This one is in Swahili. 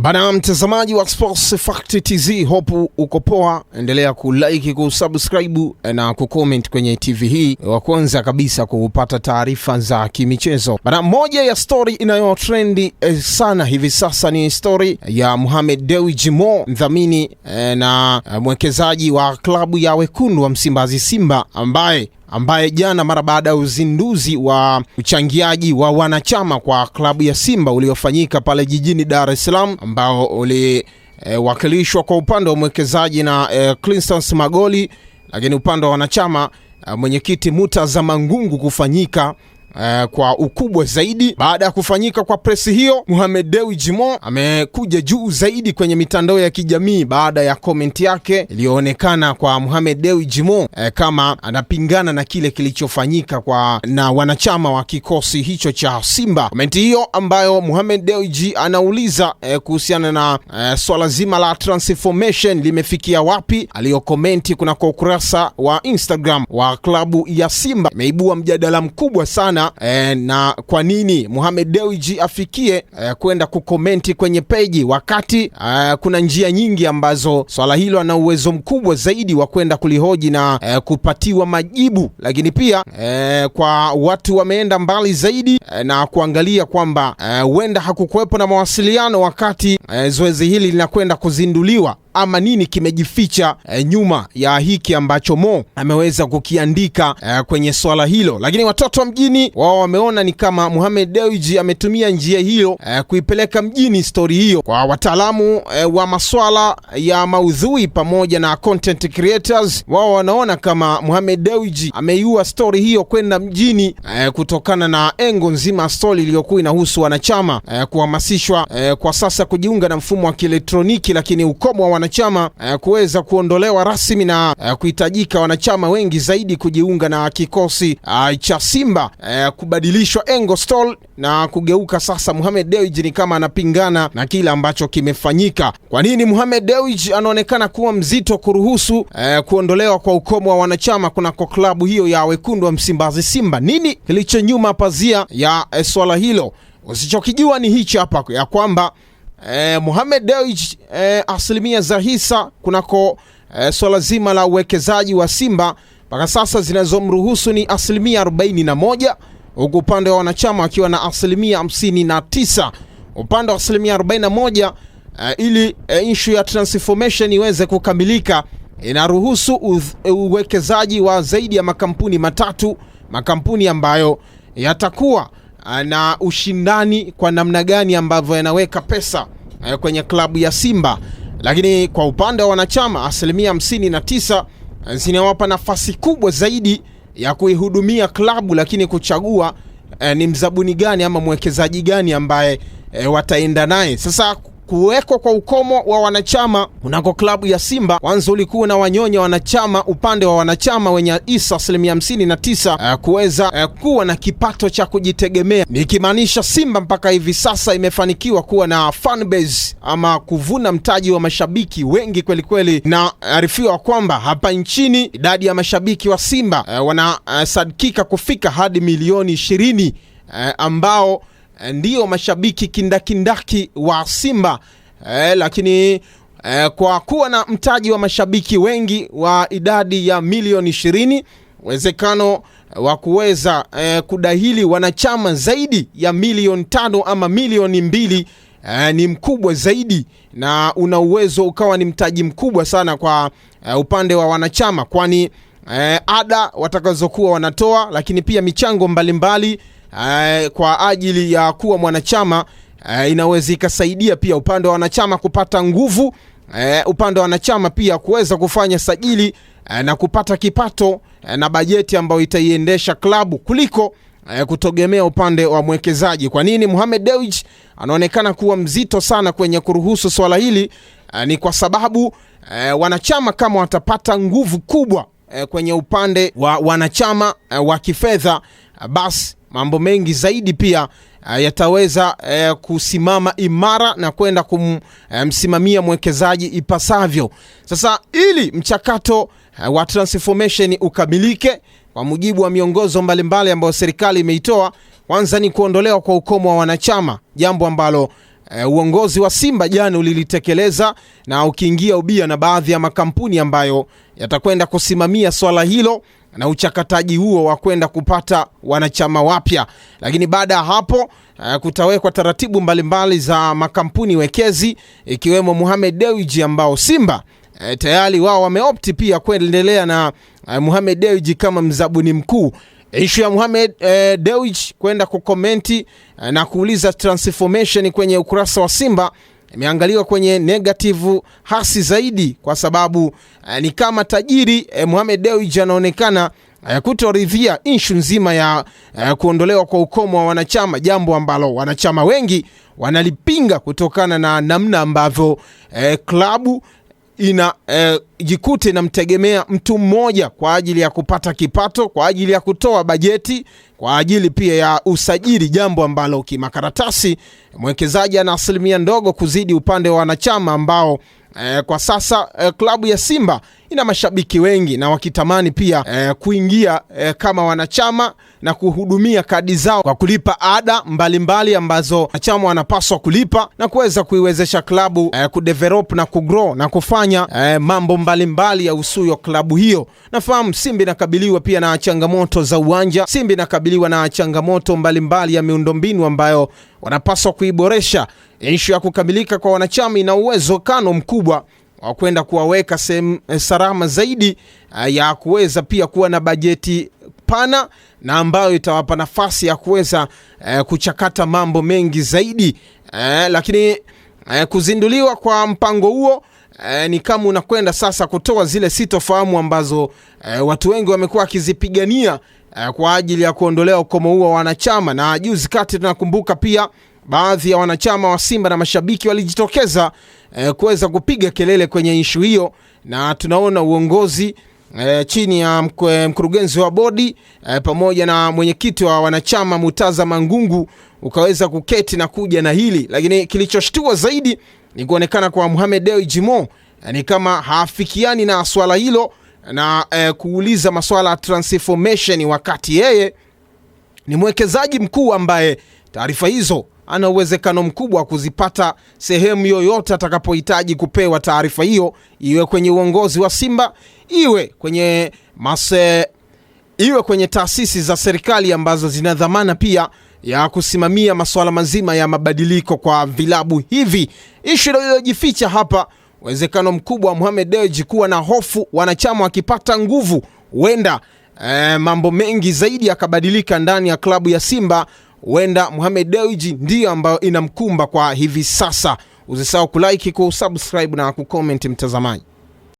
Bana mtazamaji wa Sports Fact TZ, hope uko poa. Endelea kulike, kusubscribe na kucomment kwenye TV hii wa kwanza kabisa kupata taarifa za kimichezo. Bana, moja ya story inayotrendi sana hivi sasa ni story ya Mohamed Dewji Mo, mdhamini na mwekezaji wa klabu ya wekundu wa Msimbazi Simba, ambaye jana mara baada ya uzinduzi wa uchangiaji wa wanachama kwa klabu ya Simba uliofanyika pale jijini Dar es Salaam, ambao uliwakilishwa kwa upande wa mwekezaji na Clinton Magoli, lakini upande wa wanachama mwenyekiti Murtaza Mangungu kufanyika kwa ukubwa zaidi. Baada ya kufanyika kwa presi hiyo, Mohamed Dewji Mo amekuja juu zaidi kwenye mitandao ya kijamii baada ya komenti yake iliyoonekana kwa Mohamed Dewji Mo kama anapingana na kile kilichofanyika na wanachama wa kikosi hicho cha Simba. Komenti hiyo ambayo Mohamed Dewji anauliza kuhusiana na swala zima la transformation limefikia wapi, aliyokomenti kuna kwa ukurasa wa Instagram wa klabu ya Simba, imeibua mjadala mkubwa sana. Na kwa nini Mohamed Dewji afikie kwenda kukomenti kwenye peji, wakati kuna njia nyingi ambazo swala hilo ana uwezo mkubwa zaidi wa kwenda kulihoji na kupatiwa majibu. Lakini pia kwa watu wameenda mbali zaidi na kuangalia kwamba huenda hakukuwepo na mawasiliano wakati zoezi hili linakwenda kuzinduliwa, ama nini kimejificha nyuma ya hiki ambacho Mo ameweza kukiandika kwenye swala hilo. Lakini watoto wa mjini wao wameona ni kama Mohamed Dewji ametumia njia hiyo kuipeleka mjini story hiyo. Kwa wataalamu wa maswala ya maudhui pamoja na content creators, wao wanaona kama Mohamed Dewji ameiua story hiyo kwenda mjini kutokana na engo nzima story iliyokuwa inahusu wanachama kuhamasishwa kwa sasa kujiunga na mfumo wa kielektroniki, lakini ukomo wa wanachama kuweza kuondolewa rasmi na kuhitajika wanachama wengi zaidi kujiunga na kikosi cha Simba kubadilishwa engo stall na kugeuka sasa Mohamed Dewji ni kama anapingana na kile ambacho kimefanyika. Kwa nini Mohamed Dewji anaonekana kuwa mzito kuruhusu kuondolewa kwa ukomo wa wanachama kunako klabu hiyo ya wekundu wa Msimbazi Simba? Nini kilicho nyuma pazia ya swala hilo? Usichokijua ni hichi hapa, ya kwamba Mohamed Dewji asilimia za hisa kunako swala zima la uwekezaji wa Simba mpaka sasa zinazomruhusu ni asilimia 41, huku upande wa wanachama akiwa na asilimia 59. Upande wa asilimia 41 ili issue ya transformation iweze kukamilika inaruhusu uwekezaji wa zaidi ya makampuni matatu, makampuni ambayo yatakuwa na ushindani kwa namna gani ambavyo yanaweka pesa kwenye klabu ya Simba. Lakini kwa upande wa wanachama asilimia 59 zinawapa nafasi kubwa zaidi ya kuihudumia klabu, lakini kuchagua ni mzabuni gani ama mwekezaji gani ambaye wataenda naye. Sasa kuwekwa kwa ukomo wa wanachama unako klabu ya Simba, kwanza ulikuwa na wanyonya wanachama, upande wa wanachama wenye isa asilimia 59 kuweza kuwa na kipato cha kujitegemea, nikimaanisha Simba mpaka hivi sasa imefanikiwa kuwa na fan base ama kuvuna mtaji wa mashabiki wengi kweli kweli, na arifiwa kwamba hapa nchini idadi ya mashabiki wa Simba wanasadikika kufika hadi milioni 20 ambao ndio mashabiki kindakindaki wa Simba. Lakini kwa kuwa na mtaji wa mashabiki wengi wa idadi ya milioni 20, uwezekano wa kuweza kudahili wanachama zaidi ya milioni 5 ama milioni 2 ni mkubwa zaidi, na una uwezo ukawa ni mtaji mkubwa sana kwa upande wa wanachama, kwani ada watakazokuwa wanatoa, lakini pia michango mbalimbali kwa ajili ya kuwa mwanachama inaweza ikasaidia pia upande wa wanachama kupata nguvu, upande wa wanachama pia kuweza kufanya sajili na kupata kipato na bajeti ambayo itaiendesha klabu kuliko kutegemea upande wa mwekezaji. Kwa nini Mohamed Dewji anaonekana kuwa mzito sana kwenye kuruhusu swala hili? Ni kwa sababu wanachama kama watapata nguvu kubwa kwenye upande wa wanachama wa kifedha, basi mambo mengi zaidi pia yataweza kusimama imara na kwenda kumsimamia mwekezaji ipasavyo. Sasa ili mchakato wa transformation ukamilike kwa mujibu wa miongozo mbalimbali ambayo serikali imeitoa, kwanza ni kuondolewa kwa ukomo wa wanachama, jambo ambalo uongozi wa Simba jana ulilitekeleza, na ukiingia ubia na baadhi ya makampuni ambayo yatakwenda kusimamia swala hilo na uchakataji huo wa kwenda kupata wanachama wapya. Lakini baada ya hapo kutawekwa taratibu mbalimbali za makampuni wekezi, ikiwemo Mohamed Dewji ambao Simba tayari wao wameopti pia kuendelea na Mohamed Dewji kama mzabuni mkuu. Issue ya Mohamed Dewji kwenda kukomenti na kuuliza transformation kwenye ukurasa wa Simba imeangaliwa kwenye negative hasi zaidi, kwa sababu ni kama tajiri Mohamed Dewji anaonekana kutoridhia issue nzima ya kuondolewa kwa ukomo wa wanachama, jambo ambalo wanachama wengi wanalipinga kutokana na namna ambavyo klabu jikute na mtegemea mtu mmoja kwa ajili ya kupata kipato, kwa ajili ya kutoa bajeti, kwa ajili pia ya usajili, jambo ambalo kimakaratasi mwekezaji ana asilimia ndogo kuzidi upande wa wanachama ambao kwa sasa klabu ya Simba ina mashabiki wengi na wakitamani pia kuingia kama wanachama na kuhudumia kadi zao kwa kulipa ada mbalimbali ambazo wanachama wanapaswa kulipa na kuweza kuiwezesha klabu kudevelop na kugrow na kufanya mambo mbalimbali ya usuyo klabu hiyo. Nafahamu Simba inakabiliwa pia na changamoto za uwanja, Simba inakabiliwa na changamoto mbalimbali ya miundombinu ambayo wanapaswa kuiboresha. Issue ya kukamilika kwa wanachama ina uwezekano mkubwa wa kwenda kuwaweka sehemu salama zaidi ya kuweza pia kuwa na bajeti pana na ambayo itawapa nafasi ya kuweza kuchakata mambo mengi zaidi. Lakini kuzinduliwa kwa mpango huo ni kama unakwenda sasa kutoa zile sitofahamu ambazo watu wengi wamekuwa wakizipigania kwa ajili ya kuondolewa ukomo huo wa wanachama. Na juzi kati tunakumbuka pia baadhi ya wanachama wa Simba na mashabiki walijitokeza kuweza kupiga kelele kwenye issue hiyo, na tunaona uongozi chini ya mkurugenzi wa bodi pamoja na mwenyekiti wa wanachama Mutaza Mangungu ukaweza kuketi na kuja na hili. Lakini kilichoshtua zaidi ni kuonekana kwa Mohamed Dewji ni kama hafikiani na swala hilo na kuuliza maswala ya transformation, wakati yeye ni mwekezaji mkuu ambaye taarifa hizo ana uwezekano mkubwa wa kuzipata sehemu yoyote atakapohitaji kupewa taarifa hiyo, iwe kwenye uongozi wa Simba, iwe kwenye taasisi za serikali ambazo zina dhamana pia ya kusimamia masuala mazima ya mabadiliko kwa vilabu hivi. Issue iliyojificha hapa, uwezekano mkubwa wa Mohamed Dewji kuwa na hofu wanachama wakipata nguvu, huenda mambo mengi zaidi yakabadilika ndani ya klabu ya Simba. Huenda Mohamed Dewji ndiyo ambayo inamkumba kwa hivi sasa. Usisahau kulike, kusubscribe na kucomment mtazamaji.